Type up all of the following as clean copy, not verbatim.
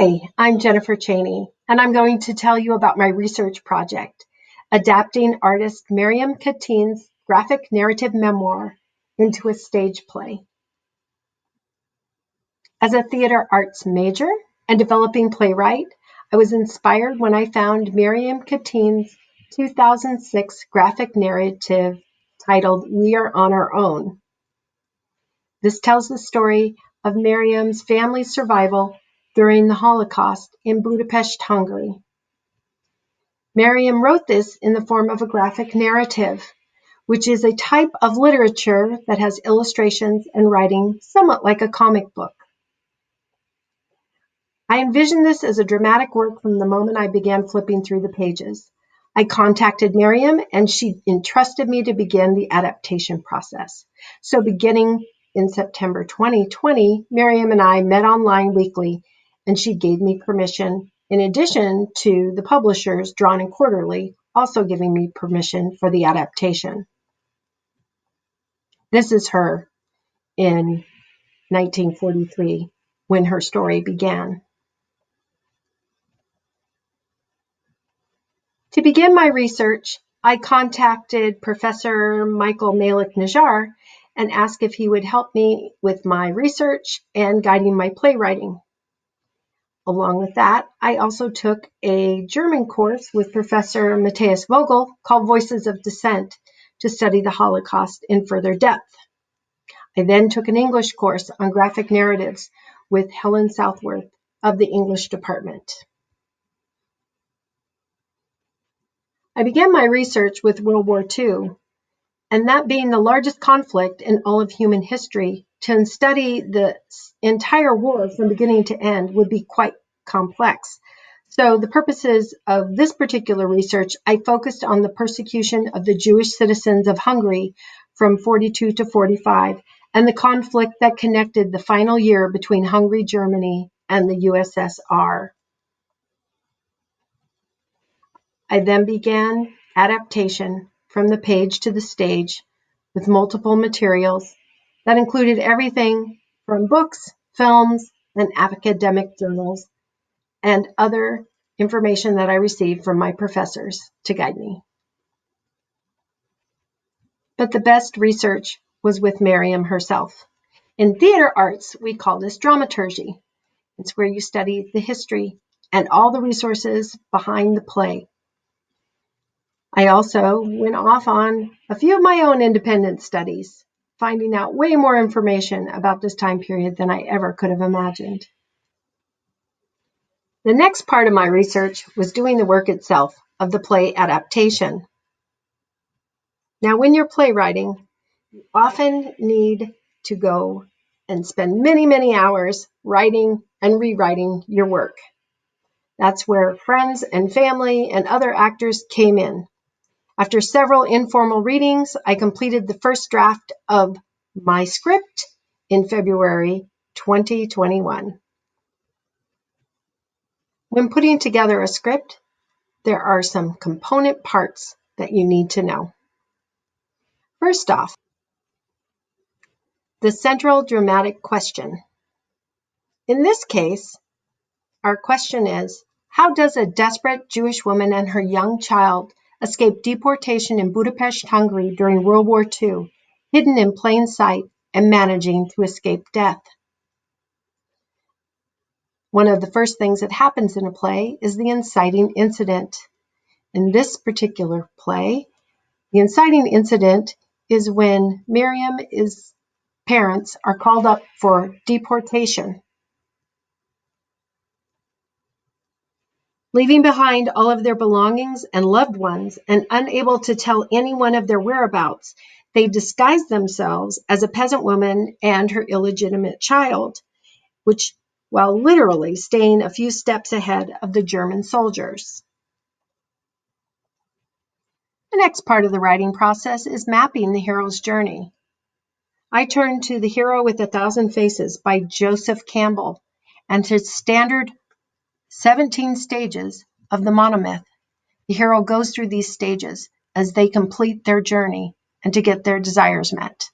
Hi, I'm Jennifer Chaney, and I'm going to tell you about my research project, adapting artist Miriam Katin's graphic narrative memoir into a stage play. As a theater arts major and developing playwright, I was inspired when I found Miriam Katin's 2006 graphic narrative titled We Are on Our Own. This tells the story of Miriam's family's survival during the Holocaust in Budapest, Hungary. Miriam wrote this in the form of a graphic narrative, which is a type of literature that has illustrations and writing somewhat like a comic book. I envisioned this as a dramatic work from the moment I began flipping through the pages. I contacted Miriam, and she entrusted me to begin the adaptation process. So beginning in September 2020, Miriam and I met online weekly, and she gave me permission, in addition to the publishers, Drawn and Quarterly, also giving me permission for the adaptation. This is her in 1943, when her story began. To begin my research, I contacted Professor Malek Najjar and asked if he would help me with my research and guiding my playwriting. Along with that, I also took a German course with Professor Matthias Vogel called Voices of Dissent to study the Holocaust in further depth. I then took an English course on graphic narratives with Helen Southworth of the English department. I began my research with World War II, and that being the largest conflict in all of human history, to study the entire war from beginning to end would be quite complex. So the purposes of this particular research, I focused on the persecution of the Jewish citizens of Hungary from 42 to 45, and the conflict that connected the final year between Hungary, Germany, and the USSR. I then began adaptation from the page to the stage with multiple materials that included everything from books, films, and academic journals, and other information that I received from my professors to guide me. But the best research was with Miriam herself. In theater arts, we call this dramaturgy. It's where you study the history and all the resources behind the play. I also went off on a few of my own independent studies, finding out way more information about this time period than I ever could have imagined. The next part of my research was doing the work itself of the play adaptation. Now, when you're playwriting, you often need to go and spend many, many hours writing and rewriting your work. That's where friends and family and other actors came in. After several informal readings, I completed the first draft of my script in February 2021. When putting together a script, there are some component parts that you need to know. First off, the central dramatic question. In this case, our question is, how does a desperate Jewish woman and her young child escape deportation in Budapest, Hungary during World War II, hidden in plain sight and managing to escape death? One of the first things that happens in a play is the inciting incident. In this particular play, the inciting incident is when Miriam's parents are called up for deportation. Leaving behind all of their belongings and loved ones and unable to tell anyone of their whereabouts, they disguise themselves as a peasant woman and her illegitimate child, while literally staying a few steps ahead of the German soldiers. The next part of the writing process is mapping the hero's journey. I turn to The Hero with 1,000 Faces by Joseph Campbell and his standard 17 stages of the monomyth. The hero goes through these stages as they complete their journey and to get their desires met.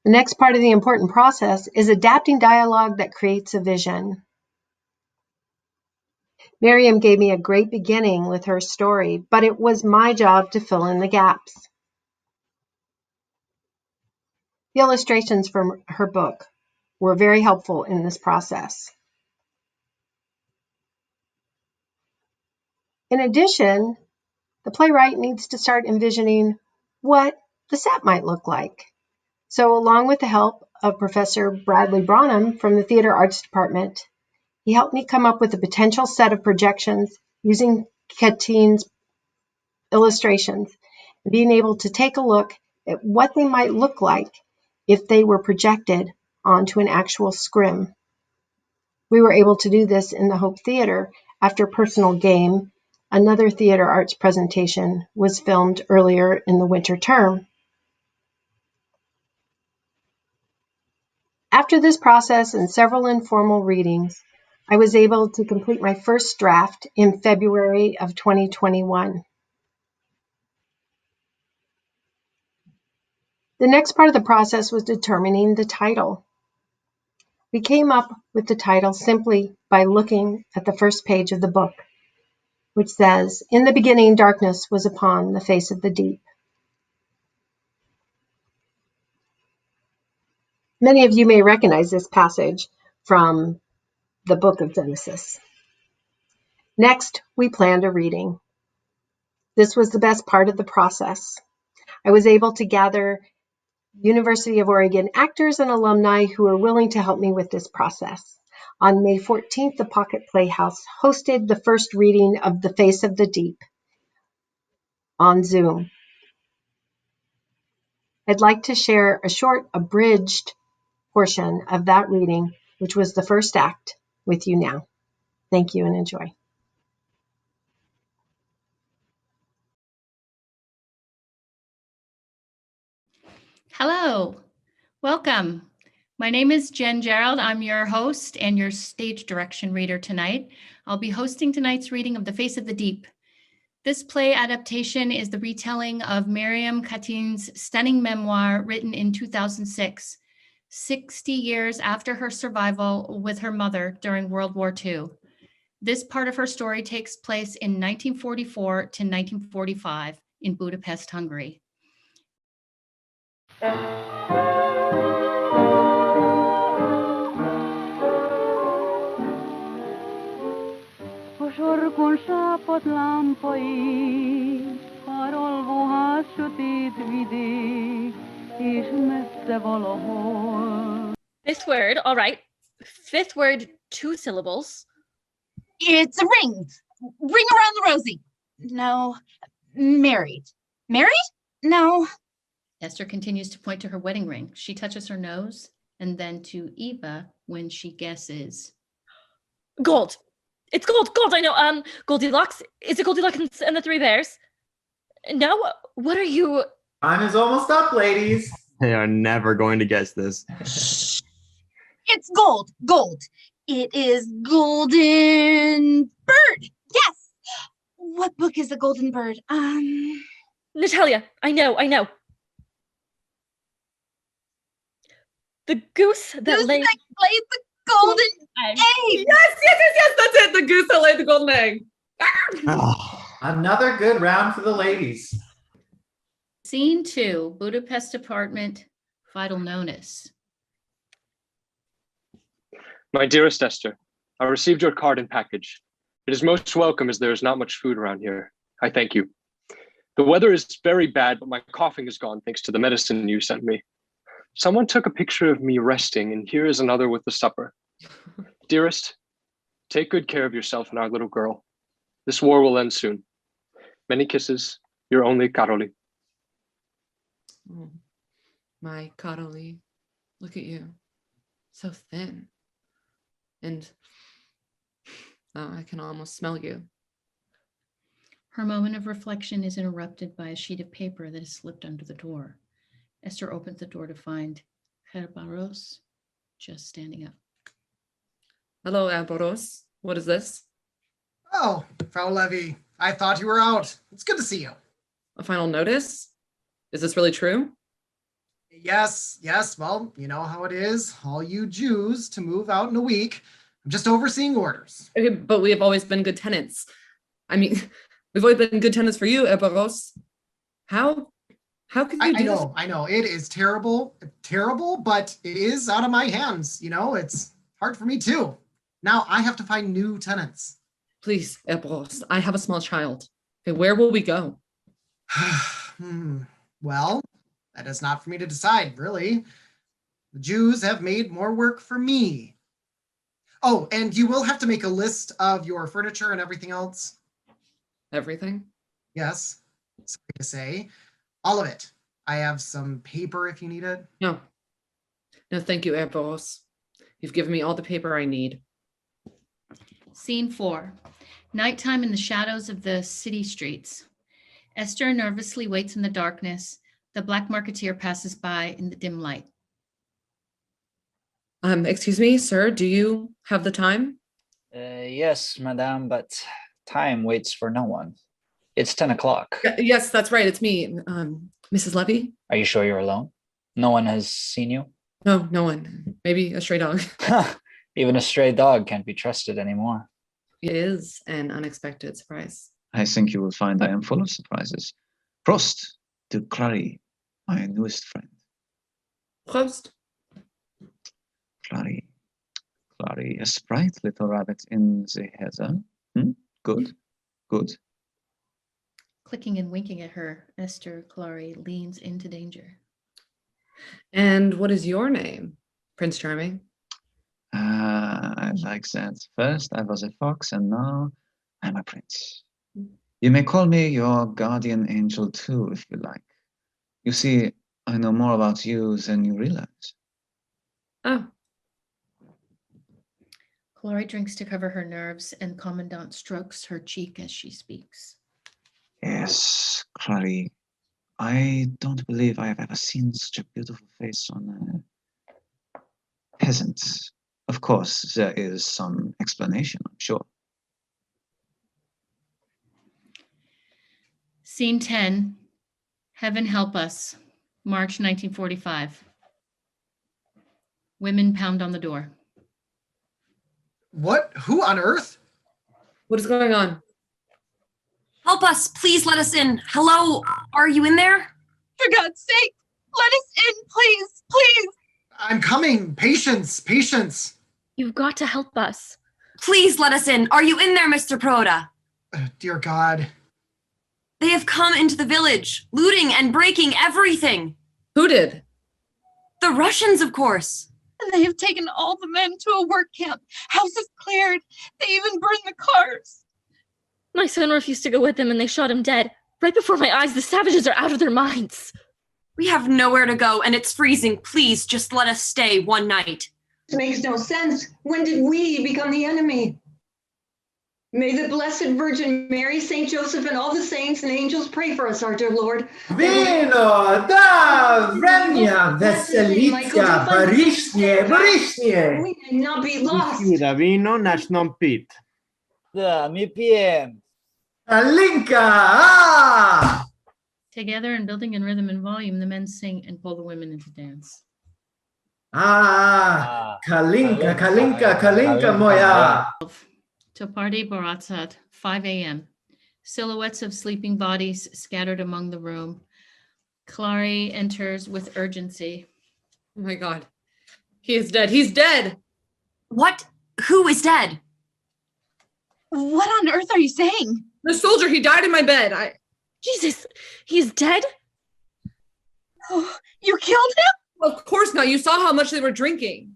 The next part of the important process is adapting dialogue that creates a vision. Miriam gave me a great beginning with her story, but it was my job to fill in the gaps. The illustrations from her book were very helpful in this process. In addition, the playwright needs to start envisioning what the set might look like. So along with the help of Professor Bradley Branham from the Theater Arts Department, he helped me come up with a potential set of projections using Katin's illustrations, and being able to take a look at what they might look like if they were projected onto an actual scrim. We were able to do this in the Hope Theater after Personal Game, another theater arts presentation, was filmed earlier in the winter term. After this process and several informal readings, I was able to complete my first draft in February of 2021. The next part of the process was determining the title. We came up with the title simply by looking at the first page of the book, which says, "In the beginning, darkness was upon the face of the deep." Many of you may recognize this passage from the book of Genesis. Next, we planned a reading. This was the best part of the process. I was able to gather University of Oregon actors and alumni who were willing to help me with this process. On May 14th, the Pocket Playhouse hosted the first reading of The Face of the Deep on Zoom. I'd like to share a short abridged portion of that reading, which was the first act, with you now. Thank you and enjoy. Hello, welcome. My name is Jen Gerald. I'm your host and your stage direction reader tonight. I'll be hosting tonight's reading of The Face of the Deep. This play adaptation is the retelling of Miriam Katin's stunning memoir written in 2006, 60 years after her survival with her mother during World War II. This part of her story takes place in 1944 to 1945 in Budapest, Hungary. Sarkon sápadt lámpai, harolvóház sötét vidék, és messze valahol. Fifth word, all right. Fifth word, 2 syllables. It's a ring. Ring around the rosy. No. Married. Married? No. Esther continues to point to her wedding ring. She touches her nose and then to Eva when she guesses. Gold. It's gold. I know. Goldilocks. Is it Goldilocks and the Three Bears? No. What are you? Time is almost up, ladies. They are never going to guess this. It's gold. Gold. It is Golden Bird. Yes. What book is the Golden Bird? Natalia. I know. The goose that Goose laid. that laid the golden egg. Yes, that's it. The goose that laid the golden egg. Another good round for the ladies. Scene 2, Budapest apartment, final notice. My dearest Esther, I received your card and package. It is most welcome as there is not much food around here. I thank you. The weather is very bad, but my coughing is gone thanks to the medicine you sent me. Someone took a picture of me resting, and here is another with the supper. Dearest, take good care of yourself and our little girl. This war will end soon. Many kisses, your only Karoli. Oh, my Karoli, look at you, so thin. And I can almost smell you. Her moment of reflection is interrupted by a sheet of paper that is slipped under the door. Esther opens the door to find Herr Barros just standing up. Hello, Amboros. What is this? Oh, Frau Levy, I thought you were out. It's good to see you. A final notice? Is this really true? Yes, yes. Well, you know how it is. All you Jews to move out in a week. I'm just overseeing orders. Okay, but we have always been good tenants. I mean, we've always been good tenants for you, Eparos. How could you do this? I know. It is terrible, but it is out of my hands. You know, it's hard for me too. Now I have to find new tenants. Please, Eparos, I have a small child. Okay, where will we go? Well, that is not for me to decide, really. The Jews have made more work for me. Oh, and you will have to make a list of your furniture and everything else. Everything? Yes, sorry to say. All of it. I have some paper if you need it. No, thank you, Eparos. You've given me all the paper I need. Scene 4. Nighttime in the shadows of the city streets. Esther nervously waits in the darkness. The black marketeer passes by in the dim light. Excuse me, sir, do you have the time? Yes, madame, but time waits for no one. It's 10 o'clock. Yes, that's right. It's me, Mrs. Levy. Are you sure you're alone? No one has seen you? No, no one. Maybe a stray dog. Even a stray dog can't be trusted anymore. It is an unexpected surprise. I think you will find I am full of surprises. Prost to Clary, my newest friend. Prost. Clary, a sprite little rabbit in the heather. Good. Clicking and winking at her, Esther Clary leans into danger. And what is your name, Prince Charming? I like that. First I was a fox and now I'm a prince. You may call me your guardian angel too, if you like. You see, I know more about you than you realize. Oh. Clary drinks to cover her nerves, and Commandant strokes her cheek as she speaks. Yes, Clary. I don't believe I have ever seen such a beautiful face on a peasant. Of course, there is some explanation, I'm sure. Scene 10, Heaven Help Us, March 1945. Women pound on the door. What? Who on earth? What is going on? Help us, please let us in. Hello, are you in there? For God's sake, let us in, please. I'm coming. Patience. You've got to help us. Please let us in. Are you in there, Mr. Proda? Dear God. They have come into the village, looting and breaking everything. Who did? The Russians, of course. And they have taken all the men to a work camp. Houses cleared. They even burned the cars. My son refused to go with them and they shot him dead. Right before my eyes, the savages are out of their minds. We have nowhere to go and it's freezing. Please just let us stay one night. This makes no sense. When did we become the enemy? May the Blessed Virgin Mary, Saint Joseph, and all the saints and angels pray for us, our dear Lord. Vino, da, vremia, veselicia, barishnie. We may not be lost. Vino, nasz non pit. Da, mi piem. Alinka! Together and building in rhythm and volume, the men sing and pull the women into dance. Kalinka, moja. Topardi Baratsat, 5 a.m. Silhouettes of sleeping bodies scattered among the room. Clary enters with urgency. Oh my God. He is dead. He's dead. What? Who is dead? What on earth are you saying? The soldier, he died in my bed. Jesus, he's dead? Oh, you killed him? Of course not. You saw how much they were drinking.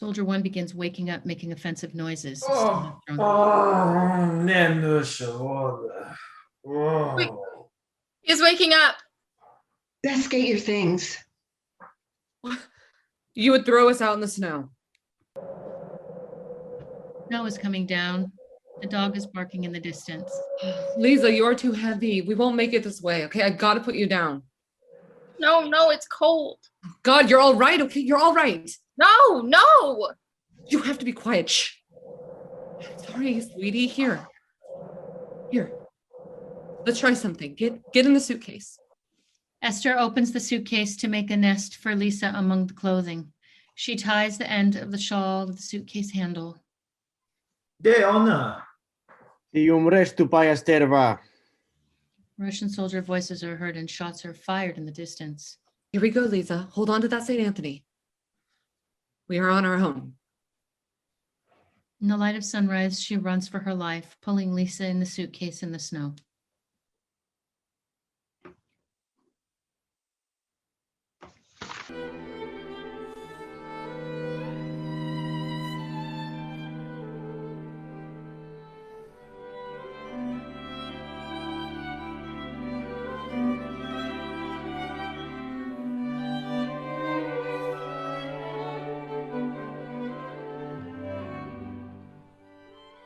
Soldier 1 begins waking up, making offensive noises. He's waking up. Best get your things. You would throw us out in the snow. Snow is coming down. The dog is barking in the distance. Lisa, you're too heavy. We won't make it this way, okay? I gotta put you down. No, it's cold. God, you're all right, okay? You're all right. No. You have to be quiet. Shh. Sorry, sweetie. Here. Let's try something. Get in the suitcase. Esther opens the suitcase to make a nest for Lisa among the clothing. She ties the end of the shawl to the suitcase handle. De ona. Ti umresh paya sterva. Russian soldier voices are heard and shots are fired in the distance. Here we go, Lisa. Hold on to that St. Anthony. We are on our own. In the light of sunrise, she runs for her life, pulling Lisa in the suitcase in the snow.